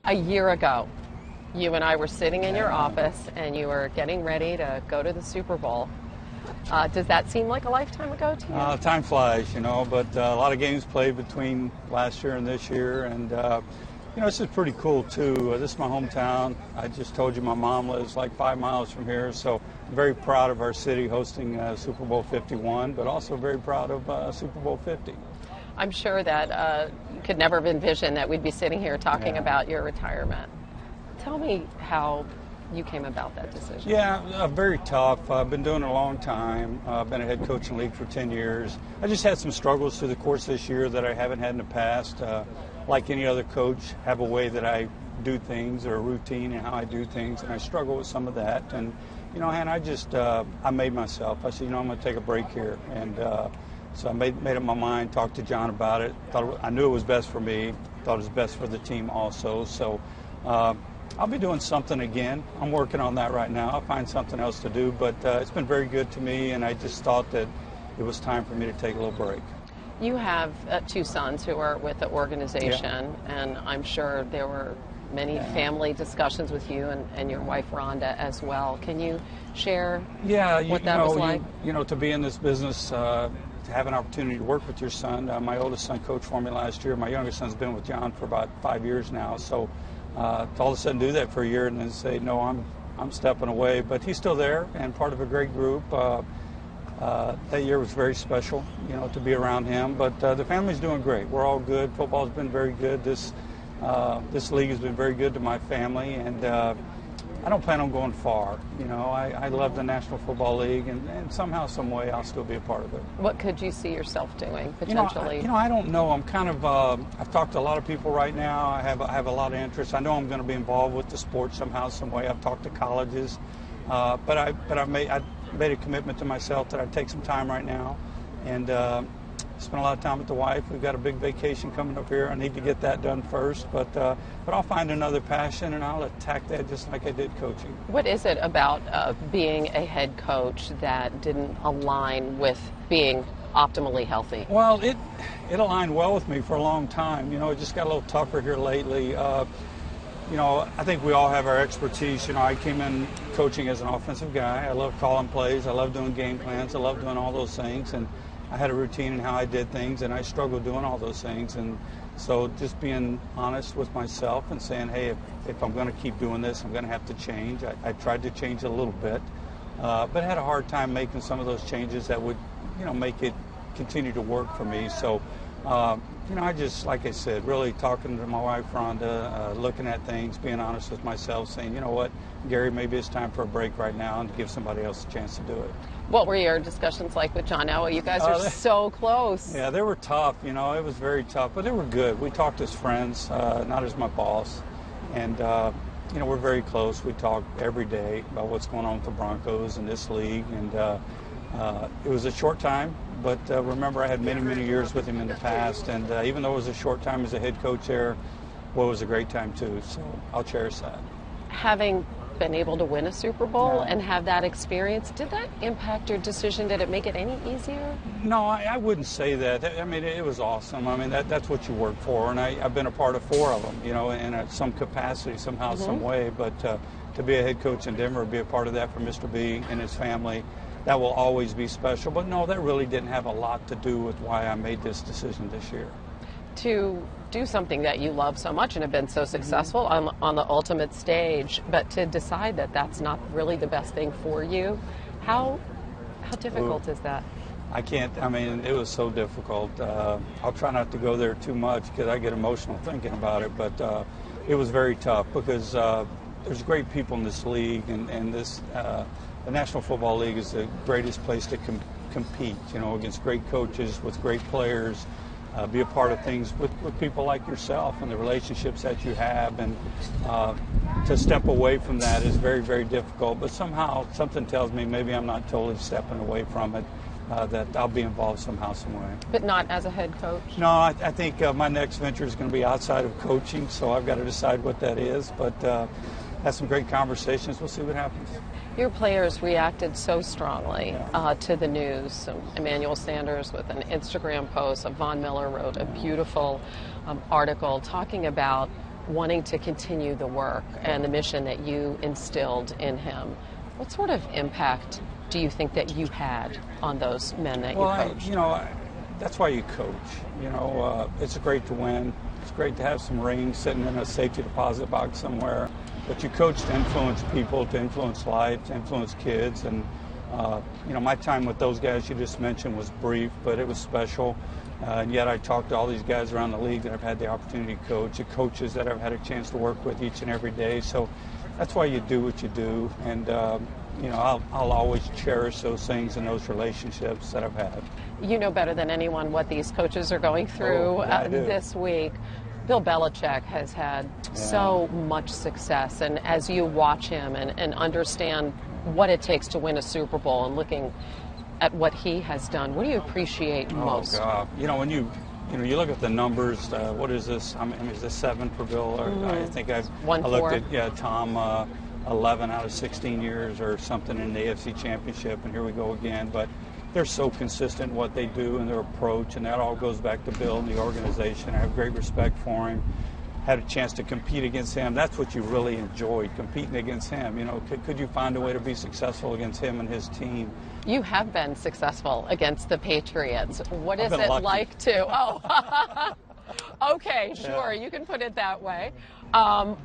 A year ago, you and I were sitting in your office and you were getting ready to go to the Super Bowl. Does that seem like a lifetime ago to you? Time flies, but a lot of games played between last year and this year, and this is pretty cool too. This is my hometown. I just told you my mom lives like 5 miles from here, so I'm very proud of our city hosting Super Bowl 51, but also very proud of Super Bowl 50. I'm sure that you could never have envisioned that we'd be sitting here talking about your retirement. Tell me how you came about that decision. Yeah, very tough. I've been doing it a long time. I've been a head coach in the league for 10 years. I just had some struggles through the course of this year that I haven't had in the past. Like any other coach, have a way that I do things or a routine and how I do things, and I struggle with some of that. And, Hannah, I made myself. I said, I'm going to take a break here. And so I made up my mind, talked to John about it. I knew it was best for me, thought it was best for the team also. So I'll be doing something again. I'm working on that right now. I'll find something else to do, but it's been very good to me, and I just thought that it was time for me to take a little break. You have 2 sons who are with the organization, and I'm sure there were many family discussions with you and your wife Rhonda as well. Can you share what that was like? To be in this business, to have an opportunity to work with your son. My oldest son coached for me last year. My youngest son's been with John for about 5 years now. So to all of a sudden do that for a year and then say, no, I'm stepping away. But he's still there and part of a great group. That year was very special, to be around him. But the family's doing great. We're all good. Football's been very good. This league has been very good to my family, and I don't plan on going far. I love the National Football League, and somehow, some way, I'll still be a part of it. What could you see yourself doing potentially? I don't know. I'm kind of. I've talked to a lot of people right now. I have a lot of interest. I know I'm going to be involved with the sport somehow, some way. I've talked to colleges, but I made a commitment to myself that I'd take some time right now, and spend a lot of time with the wife. We've got a big vacation coming up here. I need to get that done first, but I'll find another passion and I'll attack that just like I did coaching. What is it about being a head coach that didn't align with being optimally healthy? Well, it aligned well with me for a long time. It just got a little tougher here lately. I think we all have our expertise. I came in coaching as an offensive guy. I love calling plays. I love doing game plans. I love doing all those things. And I had a routine in how I did things, and I struggled doing all those things. And so just being honest with myself and saying, hey, if I'm going to keep doing this, I'm going to have to change. I tried to change a little bit, but had a hard time making some of those changes that would, make it continue to work for me. So, I just, like I said, really talking to my wife, Rhonda, looking at things, being honest with myself, saying, you know what, Gary, maybe it's time for a break right now and to give somebody else a chance to do it. What were your discussions like with John Elway? You guys are so close. Yeah, they were tough. It was very tough, but they were good. We talked as friends, not as my boss. And, we're very close. We talk every day about what's going on with the Broncos and this league. And it was a short time, but remember I had many, many years with him in the past. And even though it was a short time as a head coach there, it was a great time too. So I'll cherish that. Having been able to win a Super Bowl and have that experience, did that impact your decision? Did it make it any easier? No, I wouldn't say that. I mean, it was awesome. I mean, that's what you work for, and I've been a part of 4 of them, in some capacity, somehow, some way. But to be a head coach in Denver, be a part of that for Mr. B and his family, that will always be special. But no, that really didn't have a lot to do with why I made this decision this year. To do something that you love so much and have been so successful on the ultimate stage, but to decide that that's not really the best thing for you, how difficult is that? I can't. I mean, it was so difficult. I'll try not to go there too much because I get emotional thinking about it, but it was very tough because there's great people in this league, and this the National Football League is the greatest place to compete, against great coaches with great players. Be a part of things with people like yourself and the relationships that you have, and to step away from that is very, very difficult. But somehow something tells me maybe I'm not totally stepping away from it, that I'll be involved somehow, some way. But not as a head coach? No, I think my next venture is going to be outside of coaching, so I've got to decide what that is. But had some great conversations. We'll see what happens. Your players reacted so strongly to the news. Emmanuel Sanders with an Instagram post. Von Miller wrote a beautiful article talking about wanting to continue the work and the mission that you instilled in him. What sort of impact do you think that you had on those men that you coached? That's why you coach. It's great to win. It's great to have some rings sitting in a safety deposit box somewhere. But you coach to influence people, to influence life, to influence kids. And, my time with those guys you just mentioned was brief, but it was special. And yet I talked to all these guys around the league that I've had the opportunity to coach, the coaches that I've had a chance to work with each and every day. So that's why you do what you do. And, I'll always cherish those things and those relationships that I've had. You know better than anyone what these coaches are going through this week. Bill Belichick has had so much success, and as you watch him and understand what it takes to win a Super Bowl and looking at what he has done, what do you appreciate most? Oh, God. When you look at the numbers, what is this? Is this 7 for Bill? Or I think I looked at, Tom, 11 out of 16 years or something in the AFC Championship, and here we go again. But they're so consistent in what they do and their approach, and that all goes back to Bill and the organization. I have great respect for him. Had a chance to compete against him. That's what you really enjoyed, competing against him. Could you find a way to be successful against him and his team? You have been successful against the Patriots. What is it like to? Oh, okay, sure, you can put it that way.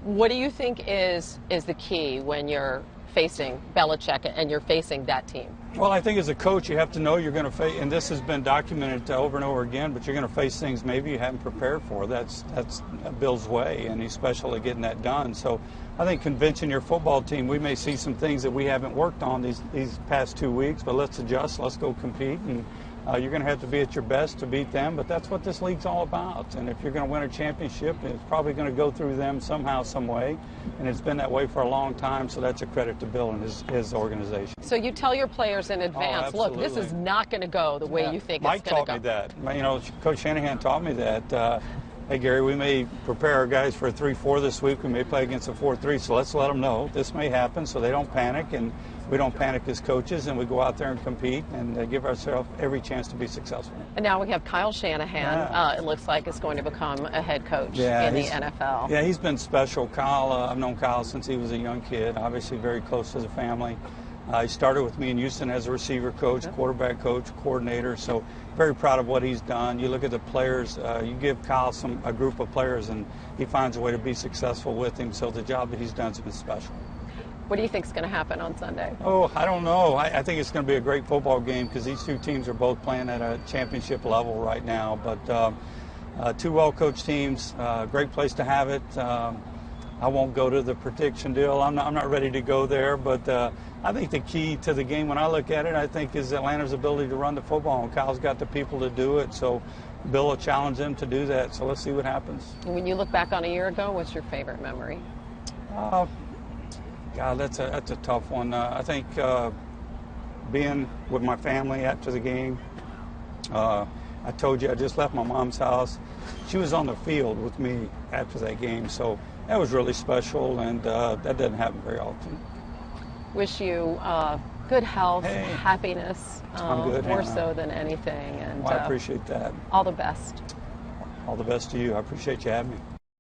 What do you think is the key when you're facing Belichick and you're facing that team? Well, I think as a coach, you have to know you're going to face, and this has been documented over and over again, but you're going to face things maybe you haven't prepared for. That's Bill's way, and he's special at getting that done. So I think convincing your football team, we may see some things that we haven't worked on these past 2 weeks, but let's adjust, let's go compete, and you're going to have to be at your best to beat them, but that's what this league's all about. And if you're going to win a championship, it's probably going to go through them somehow, some way. And it's been that way for a long time, so that's a credit to Bill and his organization. So you tell your players in advance, look, this is not going to go the way you think it's going to go. Mike taught me that. Coach Shanahan taught me that. Hey, Gary, we may prepare our guys for a 3-4 this week. We may play against a 4-3, so let's let them know this may happen so they don't panic, and we don't panic as coaches, and we go out there and compete and give ourselves every chance to be successful. And now we have Kyle Shanahan, it looks like, is going to become a head coach in the NFL. Yeah, he's been special. Kyle, I've known Kyle since he was a young kid, obviously very close to the family. He started with me in Houston as a receiver coach, quarterback coach, coordinator, so very proud of what he's done. You look at the players, you give Kyle a group of players, and he finds a way to be successful with him, so the job that he's done has been special. What do you think is going to happen on Sunday? Oh, I don't know. I think it's going to be a great football game because these two teams are both playing at a championship level right now, but two well-coached teams, great place to have it. I won't go to the prediction deal. I'm not ready to go there, but I think the key to the game when I look at it, I think, is Atlanta's ability to run the football, and Kyle's got the people to do it, so Bill will challenge them to do that, so let's see what happens. When you look back on a year ago, what's your favorite memory? God, that's a tough one. I think being with my family after the game. I told you I just left my mom's house. She was on the field with me after that game, so that was really special, and that doesn't happen very often. Wish you good health, happiness, I'm good, more Hannah. so than anything. And I appreciate that. All the best. All the best to you. I appreciate you having me.